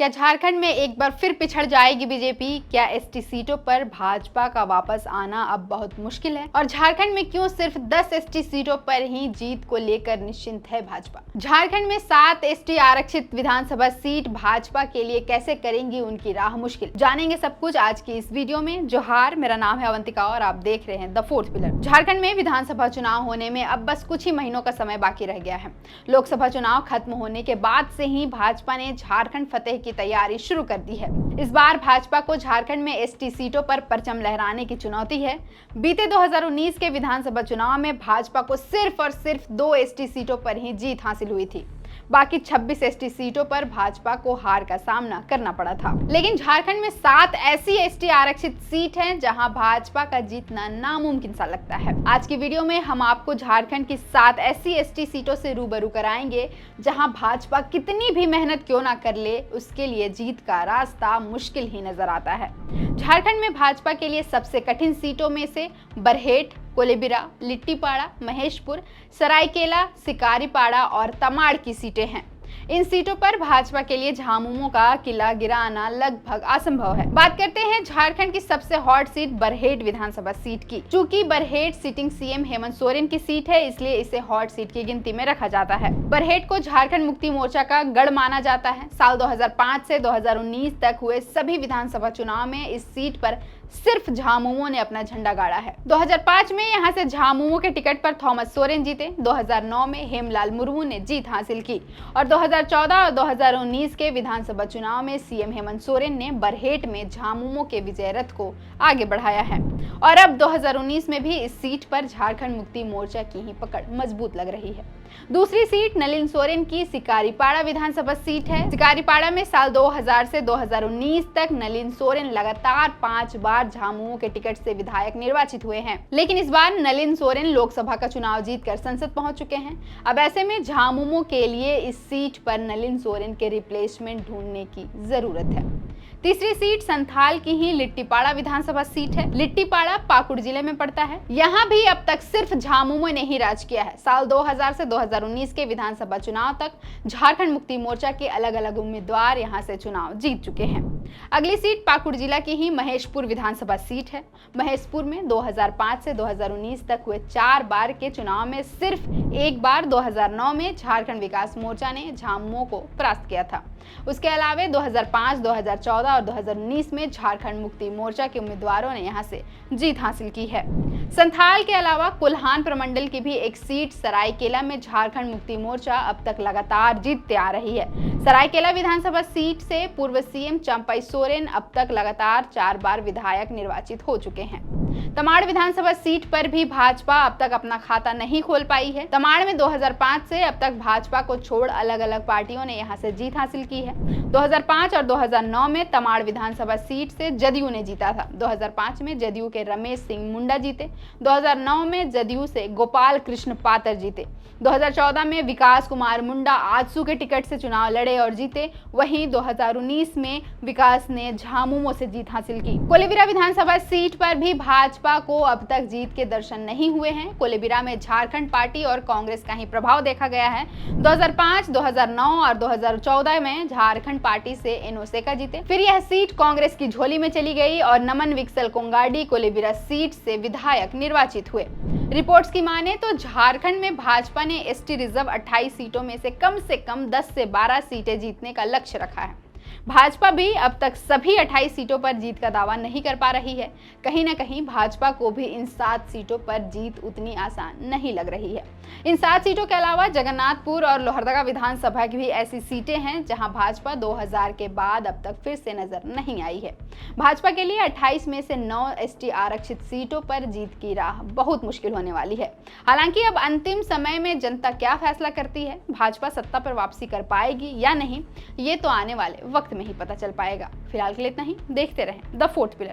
क्या झारखंड में एक बार फिर पिछड़ जाएगी बीजेपी? क्या एसटी सीटों पर भाजपा का वापस आना अब बहुत मुश्किल है? और झारखंड में क्यों सिर्फ 10 एसटी सीटों पर ही जीत को लेकर निश्चिंत है भाजपा? झारखंड में 7 एसटी आरक्षित विधानसभा सीट भाजपा के लिए कैसे करेंगी उनकी राह मुश्किल? जानेंगे सब कुछ आज की इस वीडियो में। जोहार, मेरा नाम है अवंतिका और आप देख रहे हैं द फोर्थ पिलर। झारखंड में विधानसभा चुनाव होने में अब बस कुछ ही महीनों का समय बाकी रह गया है। लोकसभा चुनाव खत्म होने के बाद से ही भाजपा ने झारखंड फतेह की तैयारी शुरू कर दी है। इस बार भाजपा को झारखंड में एसटी सीटों पर परचम लहराने की चुनौती है। बीते 2019 के विधानसभा चुनाव में भाजपा को सिर्फ और सिर्फ 2 एसटी सीटों पर ही जीत हासिल हुई थी। बाकी 26 एसटी सीटों पर भाजपा को हार का सामना करना पड़ा था। लेकिन झारखंड में 7 ऐसी एसटी आरक्षित सीट हैं जहां भाजपा का जीतना नामुमकिन सा लगता है। आज की वीडियो में हम आपको झारखंड की 7 ऐसी एसटी सीटों से रूबरू कराएंगे जहां भाजपा कितनी भी मेहनत क्यों ना कर ले, उसके लिए जीत का रास्ता मुश्किल ही नजर आता है। झारखंड में भाजपा के लिए सबसे कठिन सीटों में से बरहेट, कोलेबिरा, लिट्टीपाड़ा, महेशपुर, सरायकेला, सिकारीपाड़ा और तमाड़ की सीटें हैं। इन सीटों पर भाजपा के लिए झामुमो का किला गिराना लगभग असंभव है। बात करते हैं झारखंड की सबसे हॉट सीट बरहेट विधानसभा सीट की। चूंकि बरहेट सिटिंग सीएम हेमंत सोरेन की सीट है, इसलिए इसे हॉट सीट की गिनती में रखा जाता है। बरहेट को झारखंड मुक्ति मोर्चा का गढ़ माना जाता है। साल 2005 से 2019 तक हुए सभी विधानसभा चुनाव में इस सीट पर सिर्फ झामुमो ने अपना झंडा गाड़ा है। 2005 में यहां से झामुमो के टिकट पर थॉमस सोरेन जीते। 2009 में हेमलाल मुर्मू ने जीत हासिल की और 2014 और 2019 के विधानसभा चुनाव में सीएम हेमंत सोरेन ने बरहेट में झामुमो के विजय रथ को आगे बढ़ाया है। और अब 2019 में भी इस सीट पर झारखंड मुक्ति मोर्चा की ही पकड़ मजबूत लग रही है। दूसरी सीट नलिन सोरेन की सिकारीपाड़ा विधानसभा सीट है। सिकारीपाड़ा में साल 2000 से 2019 तक नलिन सोरेन लगातार 5 बार झामुमो के टिकट से विधायक निर्वाचित हुए हैं। लेकिन इस बार नलिन सोरेन लोकसभा का चुनाव जीतकर संसद पहुंच चुके हैं। अब ऐसे में झामुमो के लिए इस सीट पर नलिन सोरेन के रिप्लेसमेंट ढूंढने की जरूरत है। तीसरी सीट संथाल की ही लिट्टीपाड़ा विधानसभा सीट है। लिट्टीपाड़ा पाकुड़ जिले में पड़ता है। यहाँ भी अब तक सिर्फ झामुमो ने ही राज किया है। साल 2000 से 2019 के विधानसभा चुनाव तक झारखंड मुक्ति मोर्चा के अलग अलग उम्मीदवार यहाँ से चुनाव जीत चुके हैं। अगली सीट पाकुड़ जिला की ही महेशपुर विधानसभा सीट है। महेशपुर में 2005 से 2019 तक हुए 4 बार के चुनाव में सिर्फ एक बार 2009 में झारखंड विकास मोर्चा ने झामुमो को परास्त किया था। उसके अलावा 2005, 2014 और 2019 में झारखंड मुक्ति मोर्चा के उम्मीदवारों ने यहां से जीत हासिल की है। संथाल के अलावा कोल्हान प्रमंडल की भी एक सीट सरायकेला में झारखंड मुक्ति मोर्चा अब तक लगातार जीतते आ रही है। सरायकेला विधानसभा सीट से पूर्व सीएम चंपई सोरेन अब तक लगातार 4 बार विधायक निर्वाचित हो चुके हैं। तमाड़ विधानसभा सीट पर भी भाजपा अब तक अपना खाता नहीं खोल पाई है। तमाड़ में 2005 से अब तक भाजपा को छोड़ अलग अलग पार्टियों ने यहां से जीत हासिल की है। 2005 और 2009 में तमाड़ विधानसभा सीट से जदयू ने जीता था। 2005 में जदयू के रमेश सिंह मुंडा जीते। 2009 में जदयू से गोपाल कृष्ण पातर जीते। 2014 में विकास कुमार मुंडा आजसू के टिकट से चुनाव लड़े और जीते। वहीं 2019 में विकास ने झामुमो से जीत हासिल की। कोलेबिरा विधानसभा सीट पर भी भाजपा को अब तक जीत के दर्शन नहीं हुए हैं। कोलेबिरा में झारखंड पार्टी और कांग्रेस का ही प्रभाव देखा गया है। 2005, 2009 और 2014 में झारखंड पार्टी से एनोसेका जीते। फिर यह सीट कांग्रेस की झोली में चली गई और नमन विक्सल कोंगाडी कोलेबिरा सीट से विधायक निर्वाचित हुए। रिपोर्ट्स की माने तो झारखंड में भाजपा ने एसटी रिजर्व 28 सीटों में से कम 10 से 12 सीटें जीतने का लक्ष्य रखा है। भाजपा भी अब तक सभी 28 सीटों पर जीत का दावा नहीं कर पा रही है। कहीं ना कहीं भाजपा को भी इन 7 सीटों पर जीत उतनी आसान नहीं लग रही है। इन 7 सीटों के अलावा जगन्नाथपुर और लोहरदगा विधानसभा की भी ऐसी सीटें हैं जहां भाजपा 2000 के बाद अब तक फिर से नजर नहीं आई है। भाजपा के लिए 28 में से 9 एसटी आरक्षित सीटों पर जीत की राह बहुत मुश्किल होने वाली है। हालांकि अब अंतिम समय में जनता क्या फैसला करती है, भाजपा सत्ता पर वापसी कर पाएगी या नहीं, ये तो आने वाले वक्त में ही पता चल पाएगा। फिलहाल के लिए इतना ही। देखते रहें द फोर्थ पिलर।